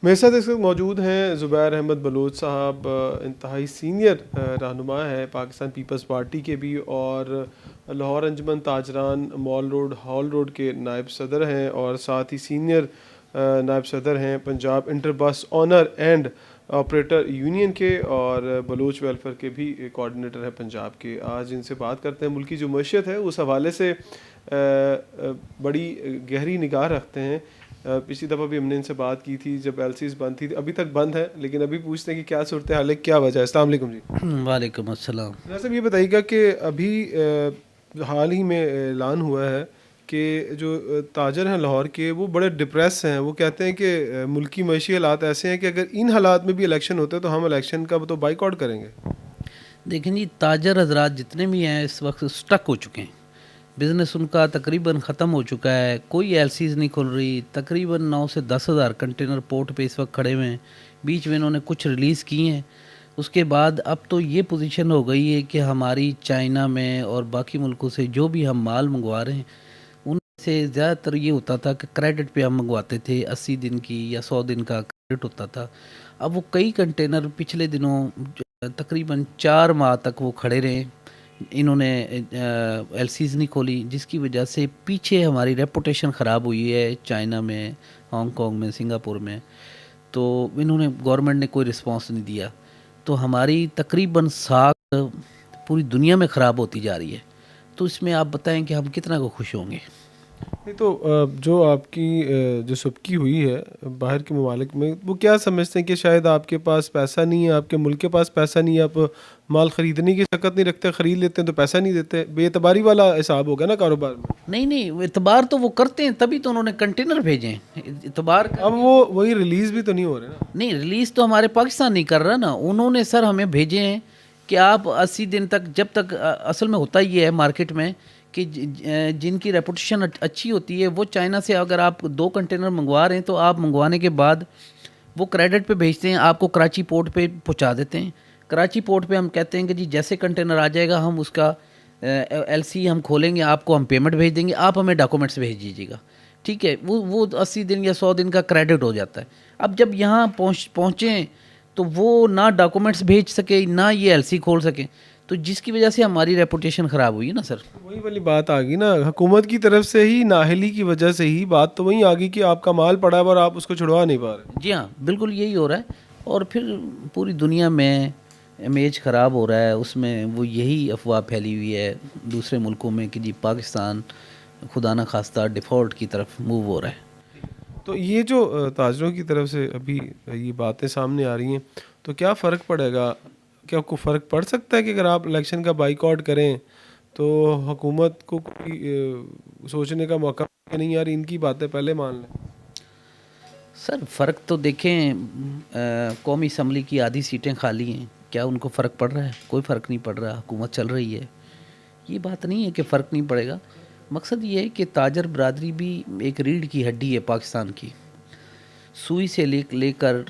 मेरे साथ इस वक्त मौजूद हैं ज़ुबैर अहमद बलोच साहब। इंतहाई सीनियर रहनुमा है पाकिस्तान पीपल्स पार्टी के भी, और लाहौर अंजुमन ताजरान मॉल रोड हॉल रोड के नायब सदर हैं, और साथ ही सीनियर नायब सदर हैं पंजाब इंटर बस ऑनर एंड ऑपरेटर यूनियन के, और बलोच वेलफेयर के भी कोऑर्डिनेटर हैं पंजाब के। आज इनसे बात करते हैं, मुल्क की जो मईशत है उस हवाले से बड़ी गहरी निगाह रखते हैं। पिछली दफ़ा भी हमने इनसे बात की थी जब एलसीज बंद थी, अभी तक बंद है, लेकिन अभी पूछते हैं कि क्या सूरत हाल है, क्या वजह है। अस्सलाम वालेकुम जी। वालेकुम अस्सलाम। जैसे ये बताइएगा कि अभी हाल ही में ऐलान हुआ है कि जो ताजर हैं लाहौर के, वो बड़े डिप्रेस हैं। वो कहते हैं कि मुल्की मईशी हालात ऐसे हैं कि अगर इन हालात में भी इलेक्शन होते हैं तो हम इलेक्शन का तो बाइकआउट करेंगे। देखें जी, ताजर हजरात जितने भी हैं इस वक्त स्टक हो चुके हैं। बिज़नेस उनका तकरीबन ख़त्म हो चुका है, कोई एलसीज नहीं खुल रही। तकरीबन 9 से 10 हज़ार कंटेनर पोर्ट पे इस वक्त खड़े हुए हैं। बीच में इन्होंने कुछ रिलीज़ किए हैं। उसके बाद अब तो ये पोजीशन हो गई है कि हमारी चाइना में और बाकी मुल्कों से जो भी हम माल मंगवा रहे हैं उनसे ज़्यादातर ये होता था कि क्रेडिट पे हम मंगवाते थे, 80 दिन की या 100 दिन का क्रेडिट होता था। अब वो कई कंटेनर पिछले दिनों तकरीबन 4 माह तक वो खड़े रहे। इन्होंने एलसीज नहीं खोली, जिसकी वजह से पीछे हमारी रेपुटेशन ख़राब हुई है चाइना में, हांगकांग में, सिंगापुर में। तो इन्होंने गवर्नमेंट ने कोई रिस्पांस नहीं दिया, तो हमारी तकरीबन साख पूरी दुनिया में ख़राब होती जा रही है। तो इसमें आप बताएं कि हम कितना को खुश होंगे। नहीं तो जो आपकी जो सबकी हुई है बाहर के ममालिक में, वो क्या समझते हैं कि शायद आपके पास पैसा नहीं है, आपके मुल्क के पास पैसा नहीं है, आप माल ख़रीदने की ताकत नहीं रखते, ख़रीद लेते हैं तो पैसा नहीं देते, बेतबारी वाला हिसाब होगा ना कारोबार में। नहीं नहीं, इतबार तो वो करते हैं, तभी तो उन्होंने कंटेनर भेजे हैं। इतबार अब करके वो वही रिलीज़ भी तो नहीं हो रहे ना। नहीं, रिलीज़ तो हमारे पाकिस्तान नहीं कर रहा ना। उन्होंने सर हमें भेजे हैं कि आप 80 दिन तक, जब तक असल में होता ये है मार्केट में कि जिनकी रेपुटेशन अच्छी होती है वो चाइना से अगर आप 2 कंटेनर मंगवा रहे हैं तो आप मंगवाने के बाद वो क्रेडिट पे भेजते हैं, आपको कराची पोर्ट पे पहुंचा देते हैं। कराची पोर्ट पे हम कहते हैं कि जी जैसे कंटेनर आ जाएगा हम उसका एलसी हम खोलेंगे, आपको हम पेमेंट भेज देंगे, आप हमें डॉक्यूमेंट्स भेज दीजिएगा। ठीक है, वो 80 दिन या 100 दिन का क्रेडिट हो जाता है। अब जब यहाँ पहुँचें तो वो ना डॉक्यूमेंट्स भेज सके ना ये एलसी खोल सके, तो जिसकी वजह से हमारी रेपुटेशन ख़राब हुई है ना सर। वही वाली बात आ गई ना, हुकूमत की तरफ से ही नाहली की वजह से ही बात तो वही आ गई कि आपका माल पड़ा है और आप उसको छुड़वा नहीं पा रहे। जी हाँ, बिल्कुल यही हो रहा है। और फिर पूरी दुनिया में इमेज ख़राब हो रहा है, उसमें वो यही अफवाह फैली हुई है दूसरे मुल्कों में कि जी पाकिस्तान खुदा न खास्ता डिफ़ॉल्ट की तरफ मूव हो रहा है। तो ये जो ताजरों की तरफ से अभी ये बातें सामने आ रही हैं, तो क्या फ़र्क पड़ेगा? क्या आपको फ़र्क पड़ सकता है कि अगर आप इलेक्शन का बाइकआउट करें तो हुकूमत को कोई सोचने का मौका कि नहीं यार इनकी बातें पहले मान लें? सर फ़र्क तो देखें, कौमी असम्बली की आधी सीटें खाली हैं, क्या उनको फ़र्क पड़ रहा है? कोई फ़र्क नहीं पड़ रहा, हुकूमत चल रही है। ये बात नहीं है कि फ़र्क नहीं पड़ेगा। मकसद ये है कि ताजर बरादरी भी एक रीढ़ की हड्डी है पाकिस्तान की। सुई से लेकर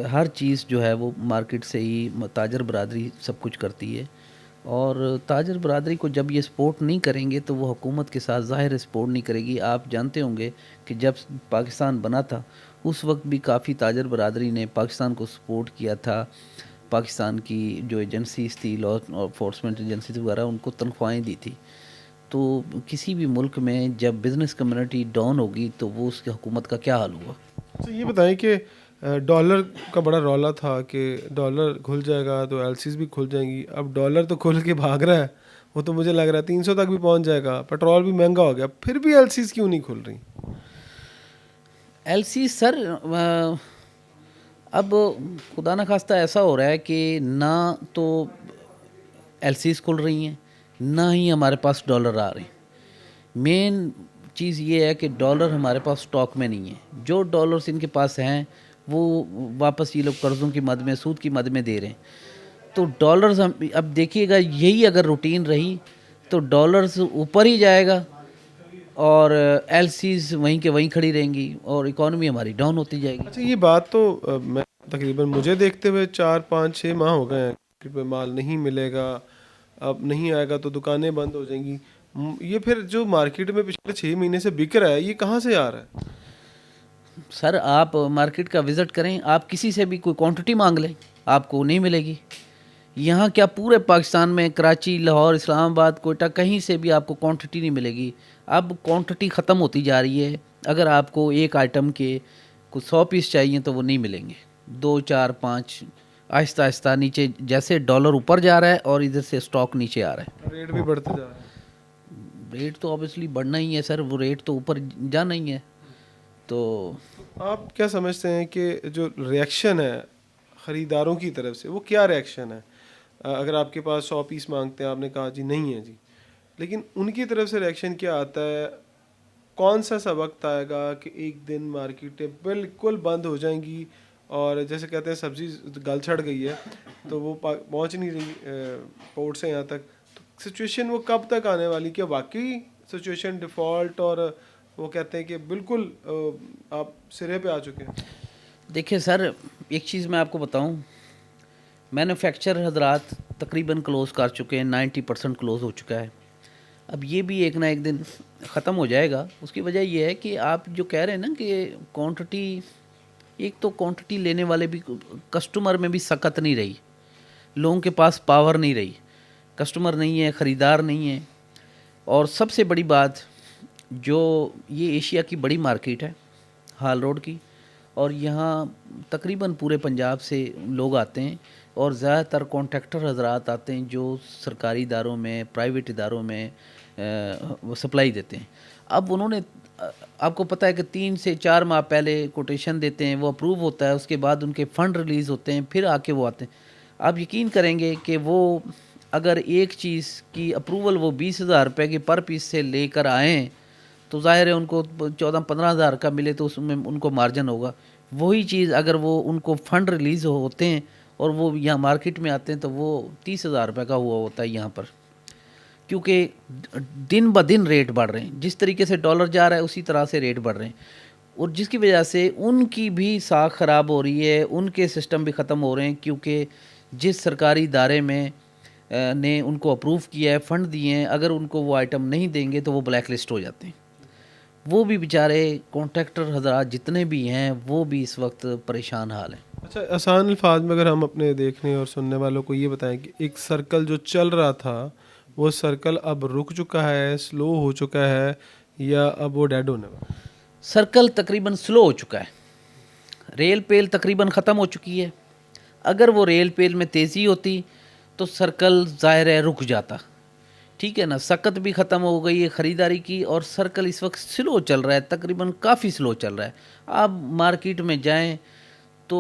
हर चीज़ जो है वो मार्केट से ही ताजर बरादरी सब कुछ करती है। और ताजर बरादरी को जब ये सपोर्ट नहीं करेंगे तो वो हुकूमत के साथ ज़ाहिर सपोर्ट नहीं करेगी। आप जानते होंगे कि जब पाकिस्तान बना था उस वक्त भी काफ़ी ताजर बरादरी ने पाकिस्तान को सपोर्ट किया था। पाकिस्तान की जो एजेंसीज थी, लॉ इन्फोर्समेंट एजेंसीज वगैरह, उनको तनख्वाहें दी थी। तो किसी भी मुल्क में जब बिज़नेस कम्युनिटी डाउन होगी तो वो उसकी हुकूमत का क्या हाल हुआ। तो ये बताएं कि डॉलर का बड़ा रौला था कि डॉलर खुल जाएगा तो एलसीज भी खुल जाएंगी। अब डॉलर तो खुल के भाग रहा है, वो तो मुझे लग रहा है 300 तक भी पहुंच जाएगा, पेट्रोल भी महंगा हो गया, फिर भी एलसीज क्यों नहीं खुल रही? एलसी सर, अब खुदा न खास्ता ऐसा हो रहा है कि ना तो एलसीज खुल रही हैं, ना ही हमारे पास डॉलर आ रहे हैं। मेन चीज़ ये है कि डॉलर हमारे पास स्टॉक में नहीं है। जो डॉलर्स इनके पास हैं वो वापस ये लोग कर्ज़ों की मद में, सूद की मद में दे रहे हैं। तो डॉलर्स हम अब देखिएगा, यही अगर रूटीन रही तो डॉलर्स ऊपर ही जाएगा और एलसीज वहीं के वहीं खड़ी रहेंगी और इकॉनमी हमारी डाउन होती जाएगी। अच्छा, ये बात तो मैं तकरीबन मुझे देखते हुए 4 5 6 माह हो गए हैं कि माल नहीं मिलेगा, अब नहीं आएगा तो दुकानें बंद हो जाएंगी। ये फिर जो मार्केट में पिछले 6 महीने से बिक रहा है ये कहाँ से आ रहा है? सर आप मार्केट का विज़िट करें, आप किसी से भी कोई क्वांटिटी मांग लें, आपको नहीं मिलेगी। यहाँ क्या पूरे पाकिस्तान में कराची, लाहौर, इस्लामाबाद, कोयटा कहीं से भी आपको क्वांटिटी नहीं मिलेगी। अब क्वांटिटी ख़त्म होती जा रही है। अगर आपको एक आइटम के कुछ 100 पीस चाहिए तो वो नहीं मिलेंगे, 2 4 5 आहिस्ता आहिस्ता नीचे, जैसे डॉलर ऊपर जा रहा है और इधर से स्टॉक नीचे आ रहा है। रेट भी बढ़ते जा रहा है। रेट तो ऑब्वियसली बढ़ना ही है सर, वो रेट तो ऊपर जाना ही है। तो आप क्या समझते हैं कि जो रिएक्शन है ख़रीदारों की तरफ से, वो क्या रिएक्शन है? अगर आपके पास 100 पीस मांगते हैं, आपने कहा जी नहीं है जी, लेकिन उनकी तरफ से रिएक्शन क्या आता है? कौन सा ऐसा वक्त आएगा कि एक दिन मार्केटें बिल्कुल बंद हो जाएंगी और जैसे कहते हैं सब्ज़ी गल छड़ गई है तो वो पहुंच नहीं रही पोर्ट से यहाँ तक, तो सिचुएशन वो कब तक आने वाली? क्या वाकई सिचुएशन डिफ़ॉल्ट और वो कहते हैं कि बिल्कुल आप सिरे पे आ चुके हैं? देखिए सर, एक चीज़ मैं आपको बताऊं, मैन्युफैक्चर हजरात तकरीबन क्लोज़ कर चुके हैं, 90% क्लोज़ हो चुका है। अब ये भी एक ना एक दिन ख़त्म हो जाएगा। उसकी वजह ये है कि आप जो कह रहे हैं ना कि क्वांटिटी, एक तो क्वांटिटी लेने वाले भी, कस्टमर में भी सकत नहीं रही, लोगों के पास पावर नहीं रही, कस्टमर नहीं है, ख़रीदार नहीं है। और सबसे बड़ी बात, जो ये एशिया की बड़ी मार्केट है हाल रोड की, और यहाँ तकरीबन पूरे पंजाब से लोग आते हैं और ज़्यादातर कॉन्ट्रैक्टर हजरात आते हैं जो सरकारी इदारों में, प्राइवेट इदारों में वो सप्लाई देते हैं। अब उन्होंने आपको पता है कि 3 से 4 माह पहले कोटेशन देते हैं, वो अप्रूव होता है, उसके बाद उनके फ़ंड रिलीज़ होते हैं, फिर आके वो आते हैं। आप यकीन करेंगे कि वो अगर एक चीज़ की अप्रूवल वो 20,000 रुपये की पर पीस से लेकर आएँ तो ज़ाहिर है उनको 14-15 हज़ार का मिले तो उसमें उनको मार्जिन होगा। वही चीज़ अगर वो उनको फ़ंड रिलीज़ होते हैं और वो यहाँ मार्केट में आते हैं तो वो 30,000 रुपये का हुआ होता है यहाँ पर। क्योंकि दिन ब दिन रेट बढ़ रहे हैं, जिस तरीके से डॉलर जा रहा है उसी तरह से रेट बढ़ रहे हैं, और जिसकी वजह से उनकी भी साख ख़राब हो रही है, उनके सिस्टम भी ख़त्म हो रहे हैं। क्योंकि जिस सरकारी इदारे में ने उनको अप्रूव किया है, फ़ंड दिए हैं, अगर उनको वो आइटम नहीं देंगे तो वो ब्लैक लिस्ट हो जाते हैं। वो भी बेचारे कॉन्ट्रैक्टर हज़रात जितने भी हैं वो भी इस वक्त परेशान हाल हैं। अच्छा, आसान अल्फाज में अगर हम अपने देखने और सुनने वालों को ये बताएं कि एक सर्कल जो चल रहा था वो सर्कल अब रुक चुका है, स्लो हो चुका है, या अब वो डेड होने वाला? सर्कल तकरीबन स्लो हो चुका है, रेल पेल तकरीबन ख़त्म हो चुकी है। अगर वो रेल पेल में तेज़ी होती तो सर्कल ज़ाहिर है रुक जाता, ठीक है ना। सकत भी ख़त्म हो गई है ख़रीदारी की, और सर्कल इस वक्त स्लो चल रहा है, तकरीबन काफ़ी स्लो चल रहा है। आप मार्केट में जाएं तो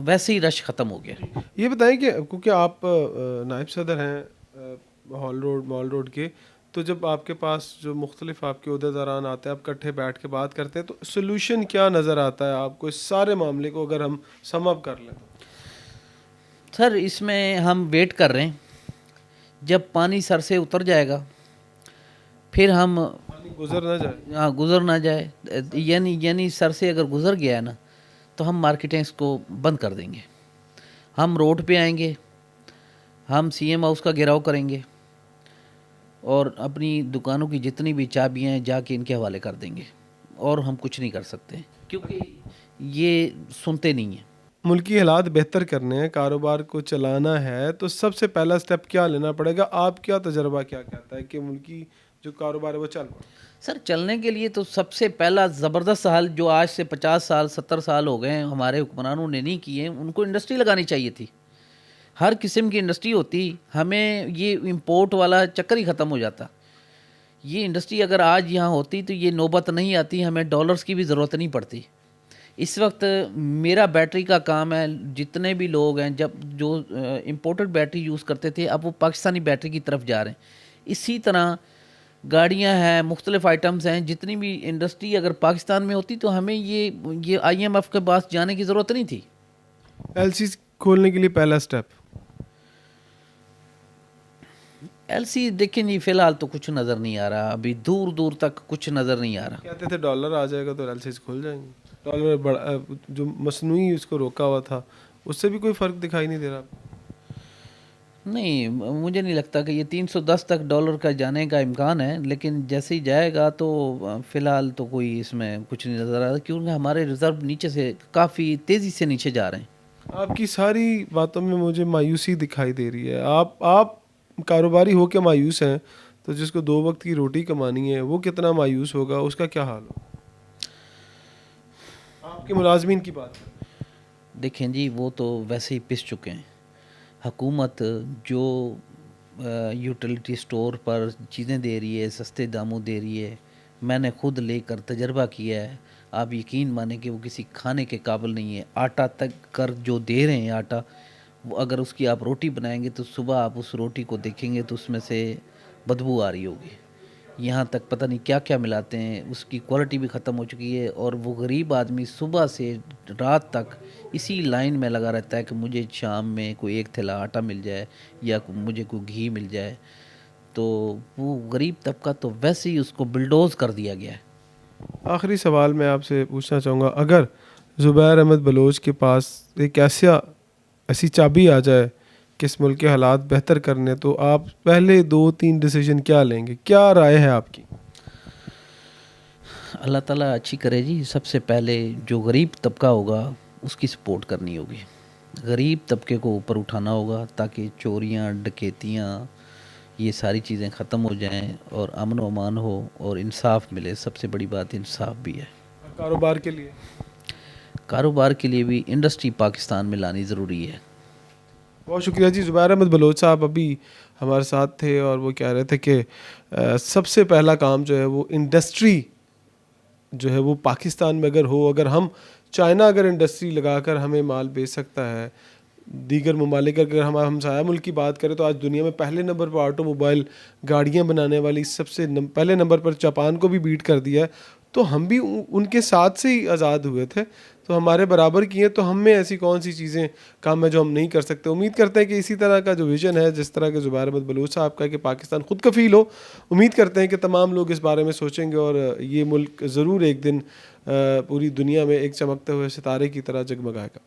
वैसे ही रश ख़त्म हो गया। ये बताएं कि क्योंकि आप नायब सदर हैं मॉल रोड के, तो जब आपके पास जो मुख्तलिफ आपके उहदेदारान आते हैं, आप इकट्ठे बैठ के बात करते हैं, तो सोल्यूशन क्या नज़र आता है आपको इस सारे मामले को अगर हम सम अप कर लें? सर इसमें हम वेट कर रहे हैं, जब पानी सर से उतर जाएगा फिर हम, पानी गुजर ना जाए। हाँ गुज़र ना जाए, यानी सर से अगर गुज़र गया है ना तो हम मार्केटें इसको बंद कर देंगे। हम रोड पे आएंगे, हम सीएम हाउस का घेराव करेंगे और अपनी दुकानों की जितनी भी चाबियाँ हैं जाके इनके हवाले कर देंगे, और हम कुछ नहीं कर सकते क्योंकि ये सुनते नहीं हैं। मुल्की हालात बेहतर करने हैं, कारोबार को चलाना है, तो सबसे पहला स्टेप क्या लेना पड़ेगा? आप क्या तजर्बा क्या कहता है कि मुल्की जो कारोबार है वो चल पाए? सर चलने के लिए तो सबसे पहला ज़बरदस्त हाल जो आज से 50 साल 70 साल हो गए हैं हमारे हुक्मरानों ने नहीं किए, उनको इंडस्ट्री लगानी चाहिए थी। हर किस्म की इंडस्ट्री होती, हमें ये इंपोर्ट वाला चक्कर ही ख़त्म हो जाता। ये इंडस्ट्री अगर आज यहाँ होती तो ये नौबत नहीं आती, हमें डॉलर्स की भी ज़रूरत नहीं पड़ती। इस वक्त मेरा बैटरी का काम है, जितने भी लोग हैं जब जो इम्पोर्टेड बैटरी यूज़ करते थे अब वो पाकिस्तानी बैटरी की तरफ जा रहे हैं। इसी तरह गाड़ियां हैं, मुख्तलिफ आइटम्स हैं, जितनी भी इंडस्ट्री अगर पाकिस्तान में होती तो हमें ये IMF के पास जाने की ज़रूरत नहीं थी। LC खोलने के लिए पहला स्टेप? LC देखें जी, फ़िलहाल तो कुछ नज़र नहीं आ रहा, अभी दूर दूर तक कुछ नज़र नहीं आ रहा। कहते थे डॉलर आ जाएगा तो LC खुल जाएंगे। डॉलर बड़ा जो मसनूई उसको रोका हुआ था उससे भी कोई फ़र्क दिखाई नहीं दे रहा। नहीं, मुझे नहीं लगता कि ये 310 तक डॉलर का जाने का इम्कान है, लेकिन जैसे ही जाएगा तो फ़िलहाल तो कोई इसमें कुछ नहीं नज़र आ रहा, क्योंकि हमारे रिज़र्व नीचे से काफ़ी तेज़ी से नीचे जा रहे हैं। आपकी सारी बातों में मुझे मायूसी दिखाई दे रही है। आप कारोबारी हो के मायूस हैं, तो जिसको 2 वक़्त की रोटी कमानी है, वो कितना मायूस होगा, उसका क्या हाल होगा? आपके मुलाज़मीन की बात करें। देखें जी, वो तो वैसे ही पिस चुके हैं। हुकूमत जो यूटिलिटी स्टोर पर चीज़ें दे रही है, सस्ते दामों दे रही है, मैंने खुद लेकर तजर्बा किया है। आप यकीन माने कि वो किसी खाने के काबिल नहीं है। आटा तक कर जो दे रहे हैं आटा, वो अगर उसकी आप रोटी बनाएंगे तो सुबह आप उस रोटी को देखेंगे तो उसमें से बदबू आ रही होगी। यहाँ तक पता नहीं क्या क्या मिलाते हैं, उसकी क्वालिटी भी ख़त्म हो चुकी है, और वो गरीब आदमी सुबह से रात तक इसी लाइन में लगा रहता है कि मुझे शाम में कोई एक थैला आटा मिल जाए या मुझे कोई घी मिल जाए। तो वो गरीब तबका तो वैसे ही उसको बुलडोज़ कर दिया गया है। आखिरी सवाल मैं आपसे पूछना चाहूँगा, अगर ज़ुबैर अहमद बलोच के पास एक ऐसी चाबी आ जाए कि इस मुल्क के हालात बेहतर करने, तो आप पहले 2-3 डिसीजन क्या लेंगे? क्या राय है आपकी? अल्लाह ताला अच्छी करे जी। सबसे पहले जो गरीब तबका होगा उसकी सपोर्ट करनी होगी। गरीब तबके को ऊपर उठाना होगा ताकि चोरियां, डकैतियां, ये सारी चीज़ें ख़त्म हो जाएं और अमन व अमान हो और इंसाफ मिले। सबसे बड़ी बात इंसाफ भी है। कारोबार के लिए कारोबार के लिए भी इंडस्ट्री पाकिस्तान में लानी ज़रूरी है। बहुत शुक्रिया जी। ज़ुबैर अहमद बलोच साहब अभी हमारे साथ थे और वो कह रहे थे कि सबसे पहला काम जो है वो इंडस्ट्री जो है वो पाकिस्तान में अगर हो, अगर हम चाइना अगर इंडस्ट्री लगाकर हमें माल बेच सकता है, दीगर ममालिक, अगर हम हमसाया मुल्क की बात करें तो आज दुनिया में पहले नंबर पर ऑटोमोबाइल गाड़ियां बनाने वाली पहले नंबर पर जापान को भी बीट कर दिया है। तो हम भी उनके साथ से ही आज़ाद हुए थे, तो हमारे बराबर की हैं, तो हम में ऐसी कौन सी चीज़ें काम है जो हम नहीं कर सकते। उम्मीद करते हैं कि इसी तरह का जो विज़न है, जिस तरह के ज़ुबैर अहमद बलूच साहब का, कि पाकिस्तान खुद कफ़ील हो, उम्मीद करते हैं कि तमाम लोग इस बारे में सोचेंगे और ये मुल्क ज़रूर एक दिन पूरी दुनिया में एक चमकते हुए सितारे की तरह जगमगाएगा।